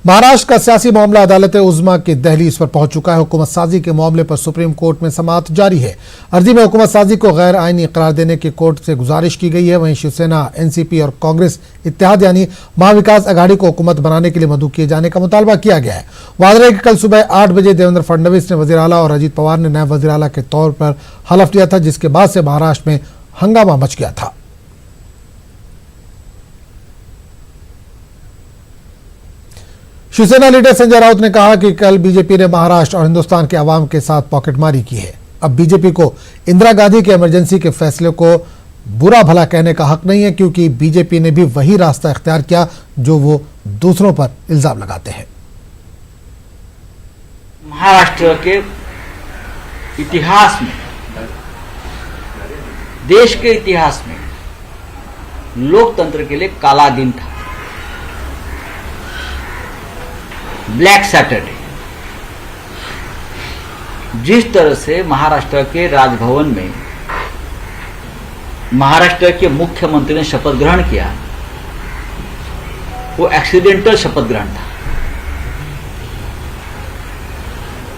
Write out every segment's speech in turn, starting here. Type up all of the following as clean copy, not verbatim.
महाराष्ट्र का सियासी मामला अदालत उज़्मा की दहलीज पर पहुंच चुका है। हुकूमत साजी के मामले पर सुप्रीम कोर्ट में समाअत जारी है। अर्जी में हुकूमत साजी को गैर आईनी करार देने की कोर्ट से गुजारिश की गई है। वहीं शिवसेना, एनसीपी और कांग्रेस इत्तेहाद यानी महाविकास अघाड़ी को हुकूमत बनाने के लिए मदऊ किए जाने का मुतालबा किया गया है। वादे है कि कल सुबह 8 बजे देवेंद्र फडणवीस ने वजीर आला और अजीत पवार ने नायब वजीर आला के तौर पर हलफ लिया था, जिसके बाद से महाराष्ट्र में हंगामा मच गया था। शिवसेना लीडर संजय राउत ने कहा कि कल बीजेपी ने महाराष्ट्र और हिंदुस्तान के अवाम के साथ पॉकेटमारी की है। अब बीजेपी को इंदिरा गांधी के इमरजेंसी के फैसले को बुरा भला कहने का हक नहीं है, क्योंकि बीजेपी ने भी वही रास्ता इख्तियार किया जो वो दूसरों पर इल्जाम लगाते हैं। महाराष्ट्र के इतिहास में, देश के इतिहास में लोकतंत्र के लिए काला दिन था, ब्लैक सैटरडे। जिस तरह से महाराष्ट्र के राजभवन में महाराष्ट्र के मुख्यमंत्री ने शपथ ग्रहण किया, वो एक्सीडेंटल शपथ ग्रहण था।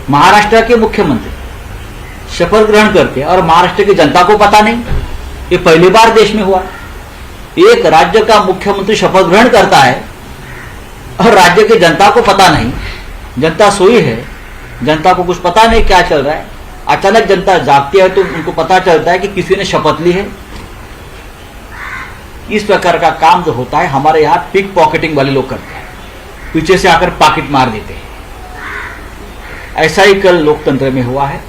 महाराष्ट्र के मुख्यमंत्री शपथ ग्रहण करते और महाराष्ट्र की जनता को पता नहीं, ये पहली बार देश में हुआ। एक राज्य का मुख्यमंत्री शपथ ग्रहण करता है और राज्य की जनता को पता नहीं, जनता सोई है, जनता को कुछ पता नहीं क्या चल रहा है। अचानक जनता जागती है तो उनको पता चलता है कि किसी ने शपथ ली है। इस प्रकार का काम जो होता है हमारे यहाँ पिक पॉकेटिंग वाले लोग करते हैं, पीछे से आकर पॉकेट मार देते हैं। ऐसा ही कल लोकतंत्र में हुआ है।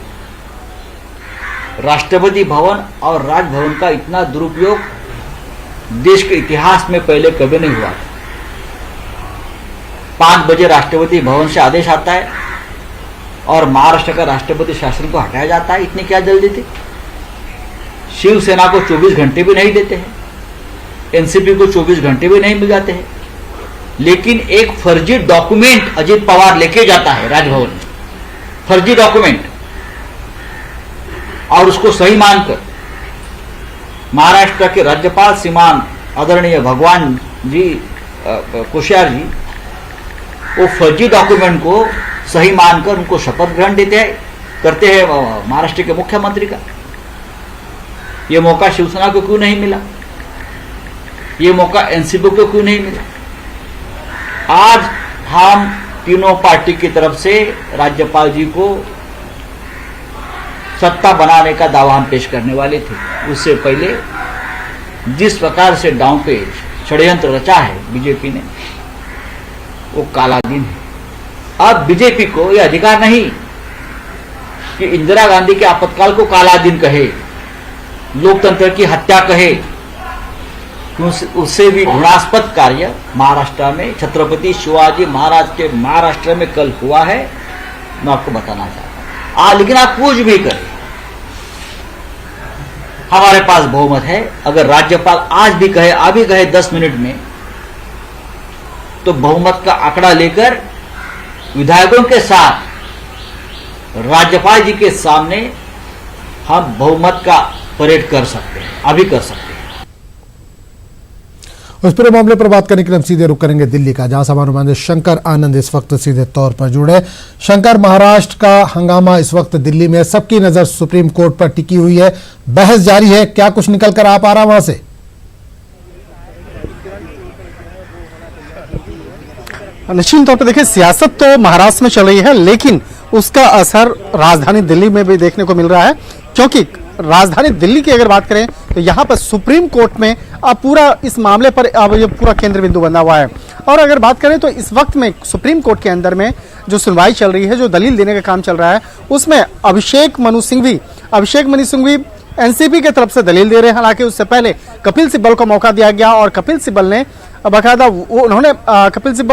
राष्ट्रपति भवन और राजभवन का इतना दुरुपयोग देश के इतिहास में पहले कभी नहीं हुआ। 5 बजे राष्ट्रपति भवन से आदेश आता है और महाराष्ट्र का राष्ट्रपति शासन को हटाया जाता है। इतनी क्या जल्दी थी? शिवसेना को 24 घंटे भी नहीं देते हैं, एनसीपी को 24 घंटे भी नहीं मिल जाते हैं, लेकिन एक फर्जी डॉक्यूमेंट अजीत पवार लेके जाता है राजभवन में, फर्जी डॉक्यूमेंट, और उसको सही मानकर महाराष्ट्र के राज्यपाल श्रीमान आदरणीय भगवान जी कोश्यारी जी वो फर्जी डॉक्यूमेंट को सही मानकर उनको शपथ ग्रहण करते हैं महाराष्ट्र के मुख्यमंत्री का। ये मौका शिवसेना को क्यों नहीं मिला? ये मौका एनसीपी को क्यों नहीं मिला? आज हम तीनों पार्टी की तरफ से राज्यपाल जी को सत्ता बनाने का दावा हम पेश करने वाले थे। उससे पहले जिस प्रकार से दांव पे षड्यंत्र रचा है बीजेपी ने, वो काला दिन है। अब बीजेपी को यह अधिकार नहीं कि इंदिरा गांधी के आपातकाल को काला दिन कहे, लोकतंत्र की हत्या कहे। उससे भी घृणास्पद कार्य महाराष्ट्र में छत्रपति शिवाजी महाराज के महाराष्ट्र में कल हुआ है, मैं आपको बताना चाहता हूं। लेकिन आप कुछ भी करें, हमारे पास बहुमत है। अगर राज्यपाल आज भी कहे, अभी कहे 10 मिनट में, तो बहुमत का आंकड़ा लेकर विधायकों के साथ राज्यपाल जी के सामने हम बहुमत का परेड कर सकते हैं, अभी कर सकते हैं। उस पूरे मामले पर बात करने के लिए हम सीधे रुक करेंगे दिल्ली का, जहां हमारे नुमाइंदे शंकर आनंद इस वक्त सीधे तौर पर जुड़े। शंकर, महाराष्ट्र का हंगामा इस वक्त दिल्ली में, सबकी नजर सुप्रीम कोर्ट पर टिकी हुई है, बहस जारी है, क्या कुछ निकल कर आ पा रहा वहां से? निश्चित तौर पर देखिए, सियासत तो महाराष्ट्र में चल रही है, लेकिन उसका असर राजधानी दिल्ली में भी देखने को मिल रहा है, क्योंकि राजधानी दिल्ली की अगर बात करें तो यहाँ पर सुप्रीम कोर्ट में अब पूरा इस मामले पर अब ये पूरा केंद्र बिंदु बना हुआ है। और अगर बात करें तो इस वक्त में सुप्रीम कोर्ट के अंदर में जो सुनवाई चल रही है, जो दलील देने का काम चल रहा है, उसमें अभिषेक मनु सिंघवी एनसीपी की तरफ से दलील दे रहे हैं। हालांकि उससे पहले कपिल सिब्बल को मौका दिया गया और कपिल सिब्बल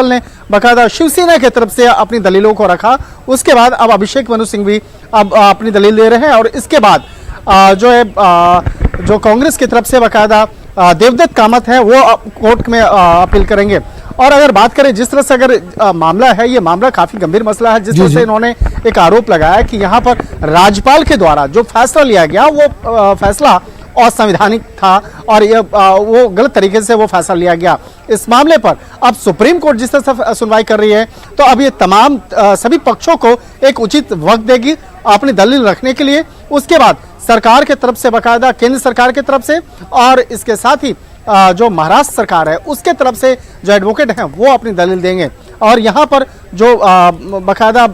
ने बकायदा शिवसेना की तरफ से अपनी दलीलों को रखा। उसके बाद अब अभिषेक मनु सिंघवी अब अपनी दलील दे रहे हैं और इसके बाद जो कांग्रेस की तरफ से बकायदा देवदत्त कामत है वो कोर्ट में अपील करेंगे। और अगर बात करें जिस तरह से अगर मामला है, ये मामला काफी गंभीर मसला है। जिस तरह से इन्होंने एक आरोप लगाया कि यहाँ पर राज्यपाल के द्वारा जो फैसला लिया गया वो फैसला असंवैधानिक था और ये वो गलत तरीके से वो फैसला लिया गया। इस मामले पर अब सुप्रीम कोर्ट जिस तरह से सुनवाई कर रही है, तो अब ये तमाम सभी पक्षों को एक उचित वक्त देगी अपनी दलील रखने के लिए। उसके बाद सरकार के तरफ से, बाकायदा केंद्र सरकार के तरफ से और इसके साथ ही जो महाराष्ट्र सरकार है उसके तरफ से जो एडवोकेट हैं वो अपनी दलील देंगे। और यहाँ पर जो बाकायदा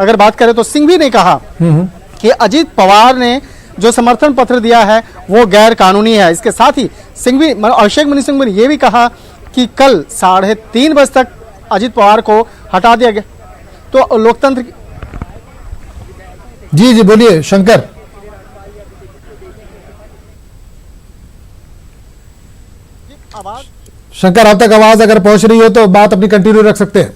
अगर बात करें तो सिंघवी ने कहा कि अजीत पवार ने जो समर्थन पत्र दिया है वो गैर कानूनी है। इसके साथ ही सिंघवी, अभिषेक मनु सिंघवी ने यह भी कहा कि कल 3:30 बजे तक अजीत पवार को हटा दिया गया। तो लोकतंत्र जी बोलिए शंकर। शंकर, अब तक आवाज अगर पहुंच रही हो तो बात अपनी कंटिन्यू रख सकते हैं।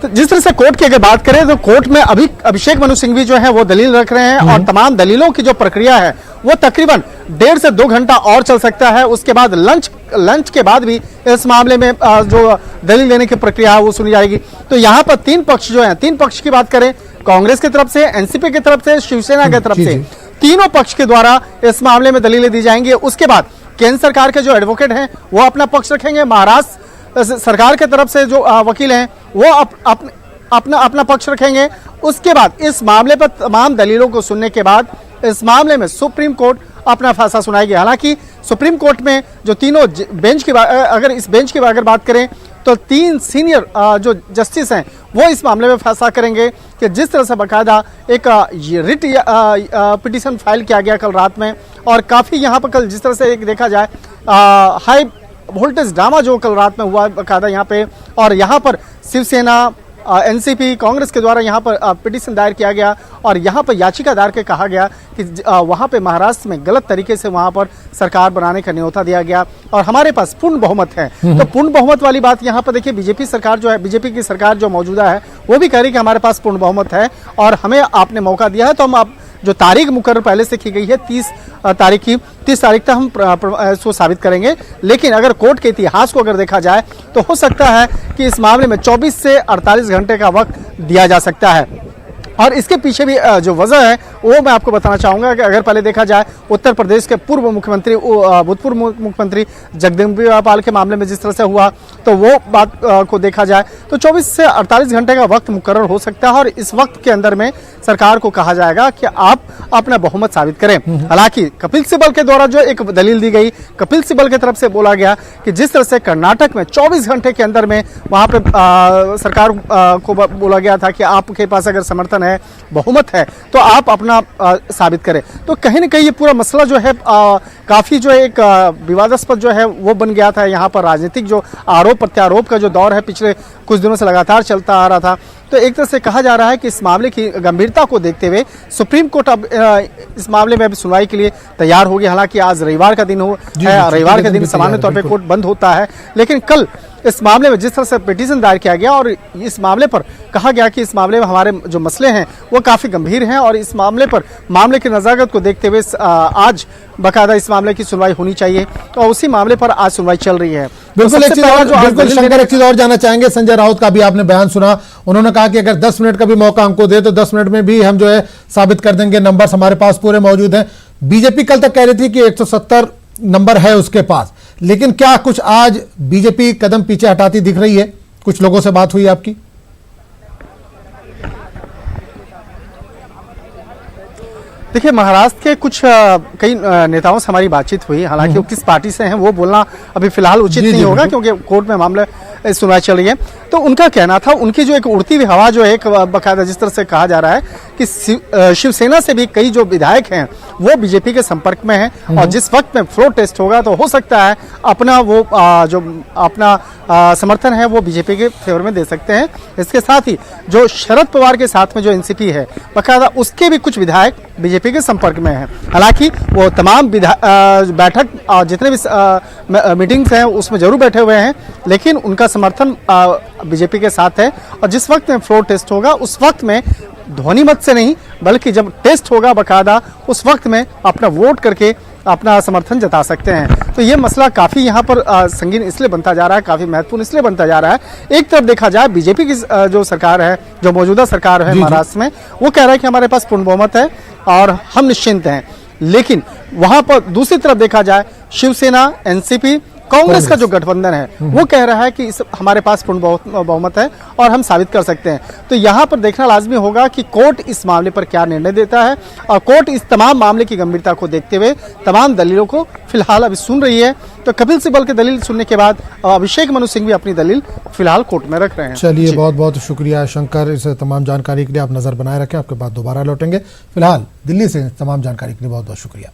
तो जिस तरह से कोर्ट की अगर बात करें तो कोर्ट में अभी अभिषेक मनु सिंघवी जो है वो दलील रख रहे हैं और तमाम दलीलों की जो प्रक्रिया है वो तकरीबन 1.5 से 2 घंटा और चल सकता है। उसके बाद लंच के बाद भी इस मामले में जो दलील देने की प्रक्रिया है वो सुनी जाएगी। तो यहाँ पर 3 पक्ष जो हैं, 3 पक्ष की बात करें, कांग्रेस की तरफ से, एनसीपी की तरफ से, शिवसेना की तरफ से, तीनों पक्ष के द्वारा इस मामले में दलीलें दी जाएंगी। उसके बाद केंद्र सरकार के जो एडवोकेट हैं वो अपना पक्ष रखेंगे, महाराष्ट्र सरकार के तरफ से जो वकील हैं वो अपना पक्ष रखेंगे। उसके बाद इस मामले पर तमाम दलीलों को सुनने के बाद इस मामले में सुप्रीम कोर्ट अपना फैसला सुनाएगी। हालांकि सुप्रीम कोर्ट में जो तीनों बेंच की अगर इस बेंच की अगर बात करें तो 3 सीनियर जो जस्टिस हैं वो इस मामले में फैसला करेंगे कि जिस तरह से बाकायदा एक रिट पिटीशन फाइल किया गया कल रात में, और काफ़ी यहाँ पर कल जिस तरह से एक देखा जाए हाई वोल्टेज ड्रामा जो कल रात में हुआ बाकायदा यहाँ पे, और यहाँ पर शिवसेना, एनसीपी, कांग्रेस के द्वारा यहाँ पर पिटीशन दायर किया गया और यहाँ पर याचिका दायर के कहा गया कि वहाँ पे महाराष्ट्र में गलत तरीके से वहाँ पर सरकार बनाने का न्योता दिया गया और हमारे पास पूर्ण बहुमत है। तो पूर्ण बहुमत वाली बात यहाँ पर देखिए, बीजेपी सरकार जो है, बीजेपी की सरकार जो मौजूदा है वो भी कह रही है कि हमारे पास पूर्ण बहुमत है और हमें आपने मौका दिया है, तो हम आप जो तारीख मुकर्रर पहले से की गई है 30 तारीख तक हम इसको साबित करेंगे। लेकिन अगर कोर्ट के इतिहास को अगर देखा जाए तो हो सकता है कि इस मामले में 24 से 48 घंटे का वक्त दिया जा सकता है। और इसके पीछे भी जो वजह है वो मैं आपको बताना चाहूँगा कि अगर पहले देखा जाए उत्तर प्रदेश के पूर्व मुख्यमंत्री, भूतपूर्व मुख्यमंत्री जगदम्बिका पाल के मामले में जिस तरह से हुआ, तो वो बात को देखा जाए तो 24 से 48 घंटे का वक्त मुकर्रर हो सकता है और इस वक्त के अंदर में सरकार को कहा जाएगा कि आप अपना बहुमत साबित करें। हालांकि कपिल सिब्बल के द्वारा जो एक दलील दी गई, कपिल सिब्बल की तरफ से बोला गया कि जिस तरह से कर्नाटक में 24 घंटे के अंदर में वहाँ पे सरकार को बोला गया था कि आपके पास अगर समर्थन है, बहुमत है, तो आप अपना साबित करें। तो कहीं ना कहीं ये पूरा मसला जो है काफी जो एक विवादास्पद जो है वो बन गया था। यहाँ पर राजनीतिक जो आरोप प्रत्यारोप का जो दौर है पिछले कुछ दिनों से लगातार चलता आ रहा था। तो एक तरह से कहा जा रहा है कि इस मामले की गंभीरता को देखते हुए सुप्रीम कोर्ट अब इस मामले में अभी सुनवाई के लिए तैयार होगी। हालांकि आज रविवार का दिन है, रविवार के दिन सामान्य तौर पर कोर्ट बंद होता है, लेकिन कल इस मामले में जिस तरह से पिटीशन दायर किया गया और इस मामले पर कहा गया कि इस मामले में हमारे जो मसले हैं वो काफ़ी गंभीर हैं और इस मामले पर मामले की नज़ाकत को देखते हुए आज बाकायदा इस मामले की सुनवाई होनी चाहिए, तो उसी मामले पर आज सुनवाई चल रही है। बिल्कुल शंकर, एक चीज और जानना चाहेंगे। संजय राउत का भी आपने बयान सुना, उन्होंने कहा कि अगर 10 मिनट का भी मौका हमको दे तो 10 मिनट में भी हम जो है साबित कर देंगे, नंबर हमारे पास पूरे मौजूद हैं। बीजेपी कल तक कह रही थी कि 170 नंबर है उसके पास, लेकिन क्या कुछ आज बीजेपी कदम पीछे हटाती दिख रही है? कुछ लोगों से बात हुई आपकी? देखिए, महाराष्ट्र के कुछ कई नेताओं से हमारी बातचीत हुई। हालांकि वो किस पार्टी से हैं वो बोलना अभी फिलहाल उचित नहीं होगा क्योंकि कोर्ट में मामला सुनवाई चल रही है। तो उनका कहना था, उनकी जो एक उड़ती हुई हवा जो एक बाकायदा जिस तरह से कहा जा रहा है कि शिवसेना से भी कई जो विधायक हैं वो बीजेपी के संपर्क में हैं और जिस वक्त में फ्लोर टेस्ट होगा तो हो सकता है अपना वो जो अपना समर्थन है वो बीजेपी के फेवर में दे सकते हैं। इसके साथ ही जो शरद पवार के साथ में जो एनसीपी है बाकायदा उसके भी कुछ विधायक बीजेपी के संपर्क में हैं। हालांकि वो तमाम बैठक जितने भी मीटिंग्स हैं उसमें जरूर बैठे हुए हैं, लेकिन उनका समर्थन बीजेपी के साथ है और जिस वक्त में फ्लोर टेस्ट होगा उस वक्त में ध्वनि मत से नहीं बल्कि जब टेस्ट होगा बाकायदा उस वक्त में अपना वोट करके अपना समर्थन जता सकते हैं। तो ये मसला काफी यहाँ पर संगीन इसलिए बनता जा रहा है, काफी महत्वपूर्ण इसलिए बनता जा रहा है। एक तरफ देखा जाए बीजेपी की जो सरकार है, जो मौजूदा सरकार है महाराष्ट्र में, वो कह रहा है कि हमारे पास पूर्ण बहुमत है और हम निश्चिंत हैं। लेकिन वहां पर दूसरी तरफ देखा जाए शिवसेना, एनसीपी, कांग्रेस का जो गठबंधन है वो कह रहा है कि हमारे पास पूर्ण बहुमत है और हम साबित कर सकते हैं। तो यहाँ पर देखना लाजमी होगा कि कोर्ट इस मामले पर क्या निर्णय देता है और कोर्ट इस तमाम मामले की गंभीरता को देखते हुए तमाम दलीलों को फिलहाल अभी सुन रही है। तो कपिल सिब्बल की दलील सुनने के बाद अभिषेक मनु सिंह भी अपनी दलील फिलहाल कोर्ट में रख रहे हैं। चलिए, बहुत बहुत शुक्रिया शंकर, इस तमाम जानकारी के लिए। आप नजर बनाए रखें, आपके बाद दोबारा लौटेंगे। फिलहाल दिल्ली से तमाम जानकारी के लिए बहुत बहुत शुक्रिया।